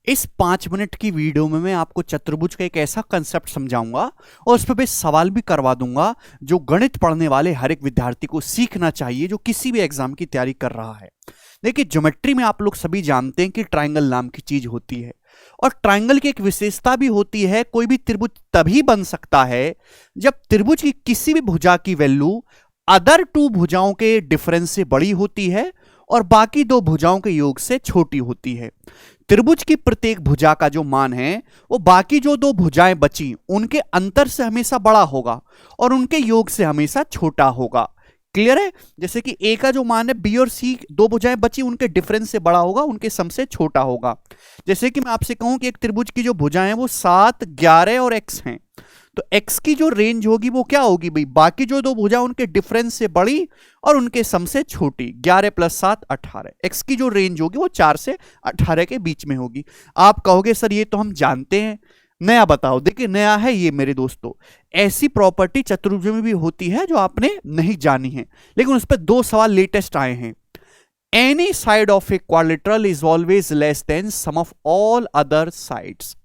इस 5 मिनट की वीडियो में मैं आपको चतुर्भुज का एक ऐसा कंसेप्ट समझाऊंगा और उस पर बेस सवाल भी करवा दूंगा जो गणित पढ़ने वाले हर एक विद्यार्थी को सीखना चाहिए जो किसी भी एग्जाम की तैयारी कर रहा है। देखिए, ज्योमेट्री में आप लोग सभी जानते हैं कि ट्रायंगल नाम की चीज होती है और ट्रायंगल की एक विशेषता भी होती है। कोई भी त्रिभुज तभी बन सकता है जब त्रिभुज की किसी भी भुजा की वैल्यू अदर टू भुजाओं के डिफरेंस से बड़ी होती है और बाकी दो भुजाओं के योग से छोटी होती है। त्रिभुज की प्रत्येक भुजा का जो मान है वो बाकी जो दो भुजाएं बची उनके अंतर से हमेशा बड़ा होगा और उनके योग से हमेशा छोटा होगा। क्लियर है? जैसे कि ए का जो मान है, बी और सी दो भुजाएं बची उनके डिफरेंस से बड़ा होगा, उनके सम से छोटा होगा। जैसे कि मैं आपसे कहूं कि एक त्रिभुज की जो भुजाएं हैं वो 7, 11 और x हैं, तो x की जो रेंज होगी वो क्या होगी भाई? बाकी जो दो भुजा उनके डिफरेंस से बड़ी और उनके सम से छोटी। 11 + 7 18। x की जो रेंज होगी वो 4 से 18 के बीच में होगी। आप कहोगे सर ये तो हम जानते हैं, नया बताओ। देखिए, नया है ये मेरे दोस्तों। ऐसी प्रॉपर्टी चतुर्भुज में भी होती है जो आपने नहीं जानी है, लेकिन उस पर 2 सवाल लेटेस्ट आए हैं। Any side of a quadrilateral is always less than sum of all other sides.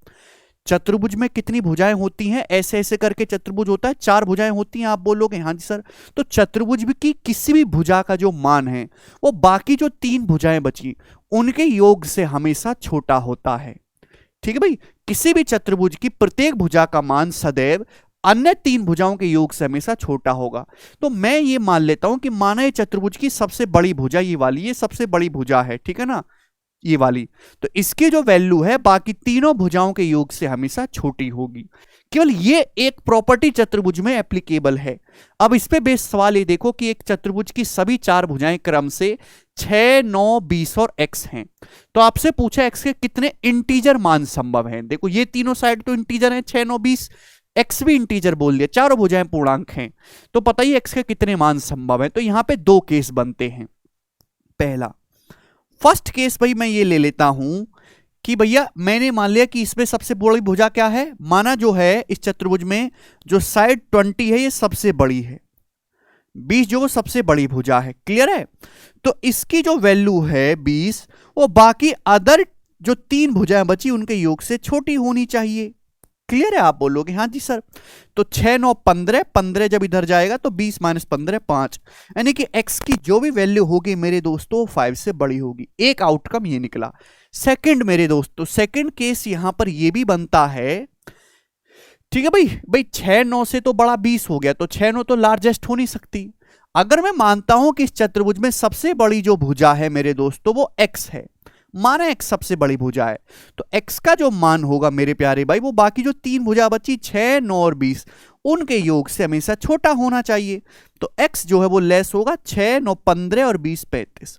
चतुर्भुज में कितनी भुजाएं होती हैं? ऐसे ऐसे करके चतुर्भुज होता है, 4 भुजाएं होती हैं। आप बोलोगे हाँ जी सर। तो चतुर्भुज की किसी भी भुजा का जो मान है वो बाकी जो 3 भुजाएं बची उनके योग से हमेशा छोटा होता है। ठीक है भाई? किसी भी चतुर्भुज की प्रत्येक भुजा का मान सदैव अन्य 3 भुजाओं के योग से हमेशा छोटा होगा। तो मैं ये मान लेता हूं कि माना ये चतुर्भुज की सबसे बड़ी भुजा ये वाली, ये सबसे बड़ी भुजा है, ठीक है ना, ये वाली। तो इसकी जो वैल्यू है बाकी तीनों भुजाओं के योग से हमेशा छोटी होगी। केवल ये एक प्रॉपर्टी चतुर्भुज में एप्लीकेबल है। अब इस पे बेस सवाल ये देखो कि एक चतुर्भुज की सभी 4 भुजाएं क्रम से 6, 9, 20 और x हैं। तो आपसे पूछा x के कितने इंटीजर मान संभव हैं। देखो, ये तीनों साइड तो इंटीजर हैं, 6, 9, 20। x भी इंटीजर बोल दिया, चारों भुजाएं पूर्णांक हैं। तो पता ही x के कितने मान संभव हैं। तो यहां पे 2 केस बनते हैं। पहला, फर्स्ट केस भाई मैं ये ले लेता हूं कि भैया मैंने मान लिया कि इसमें सबसे बड़ी भुजा क्या है। माना जो है इस चतुर्भुज में जो साइड 20 है ये सबसे बड़ी है, 20 जो वो सबसे बड़ी भुजा है। क्लियर है? तो इसकी जो वैल्यू है 20 वो बाकी अदर जो 3 भुजाएं बची उनके योग से छोटी होनी चाहिए। क्लियर है? आप बोलोगे हाँ जी सर। तो 6, 9, 15, 15 जब इधर जाएगा तो 20 - 15 5, यानी कि x की जो भी वैल्यू होगी मेरे दोस्तों 5 से बड़ी होगी। एक आउटकम ये निकला। सेकंड मेरे दोस्तों, सेकंड केस यहां पर ये भी बनता है। ठीक है भाई 6, 9 से तो बड़ा 20 हो गया, तो 6, 9 तो लार्जेस्ट हो नहीं सकती। अगर मैं मानता हूं कि इस चतुर्भुज में सबसे बड़ी जो भुजा है मेरे दोस्तों वो x है, माना x सबसे बड़ी भुजा है, तो x का जो मान होगा मेरे प्यारे भाई वो बाकी जो 3 भुजा बची 6, 9 और 20 उनके योग से हमेशा छोटा होना चाहिए। तो x जो है वो लेस होगा, 6, 9, 15 और 20 35।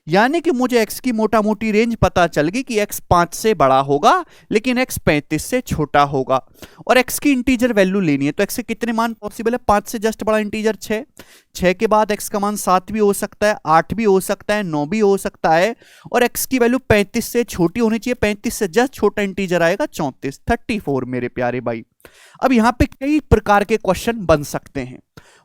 यानी कि मुझे x की मोटा मोटी रेंज पता चल गई कि x 5 से बड़ा होगा लेकिन x 35 से छोटा होगा। और x की इंटीजर वैल्यू लेनी है, तो x के कितने मान पॉसिबल है? 5 से जस्ट बड़ा इंटीजर 6, 6 के बाद x का मान 7 भी हो सकता है, 8 भी हो सकता है, 9 भी हो सकता है, और x की वैल्यू 35 से छोटी होनी चाहिए। 35 से जस्ट छोटा इंटीजर आएगा 34, 34 मेरे प्यारे भाई। अब यहां पे कई प्रकार के क्वेश्चन बन सकते हैं।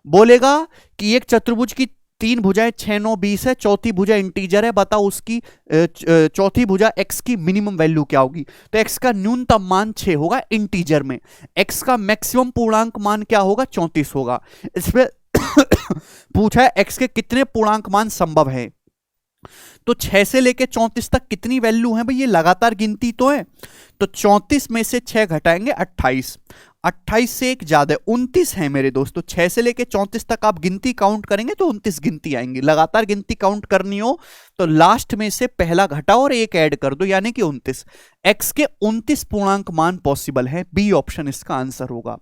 बोलेगा कि एक चतुर्भुज की 3 भुजाएं 6, 9, 20 है, चौथी भुजा इंटीजर है, बताओ उसकी चौथी भुजा x की मिनिमम वैल्यू क्या होगी। तो x का न्यूनतम मान 6 होगा इंटीजर में, x का मैक्सिमम पूर्णांक मान क्या होगा? 34 होगा। इसमें पूछा है x के कितने पूर्णांक मान संभव है। तो 6 से लेके 34 तक कितनी वैल्यू है भाई? ये लगातार गिनती तो है। तो 34 में से 6 घटाएंगे 28, 28 से एक ज्यादा 29 है मेरे दोस्तों। 6 से लेके 34 तक आप गिनती काउंट करेंगे तो 29 गिनती आएंगी। लगातार गिनती काउंट करनी हो तो लास्ट में से पहला घटाओ और एक ऐड कर दो, यानी कि 29। x के 29 पूर्णांक मान पॉसिबल है, बी ऑप्शन इसका आंसर होगा।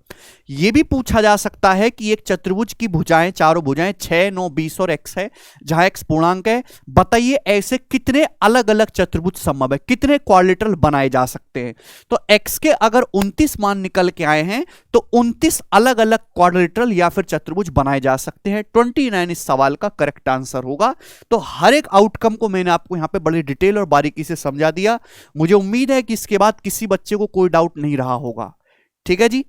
यह भी पूछा जा सकता है कि एक चतुर्भुज की भुजाएं, चारों भुजाएं 6, 9, 20 और x है, जहां x पूर्णांक है, बताइए ऐसे कितने अलग अलग चतुर्भुज संभव है, कितने क्वाड्रिलेटरल बनाए जा सकते हैं। तो x के अगर 29 मान निकल के आए हैं तो 29 अलग अलग क्वाड्रिलेटरल या फिर चतुर्भुज बनाए जा सकते हैं। 29 इस सवाल का करेक्ट आंसर होगा। तो हर एक आउटकम को मैंने आपको यहां पे बड़ी डिटेल और बारीकी से समझा दिया। मुझे उम्मीद है कि इसके बाद किसी बच्चे को कोई डाउट नहीं रहा होगा। ठीक है जी।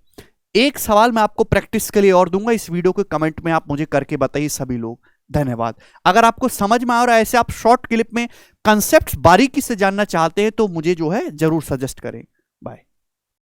एक सवाल मैं आपको प्रैक्टिस के लिए और दूंगा, इस वीडियो के कमेंट में आप मुझे करके बताइए सभी लोग। धन्यवाद। अगर आपको समझ में आ रहा है, ऐसे आप शॉर्ट क्लिप में कंसेप्ट बारीकी से जानना चाहते हैं तो मुझे जो है जरूर सजेस्ट करें। बाय।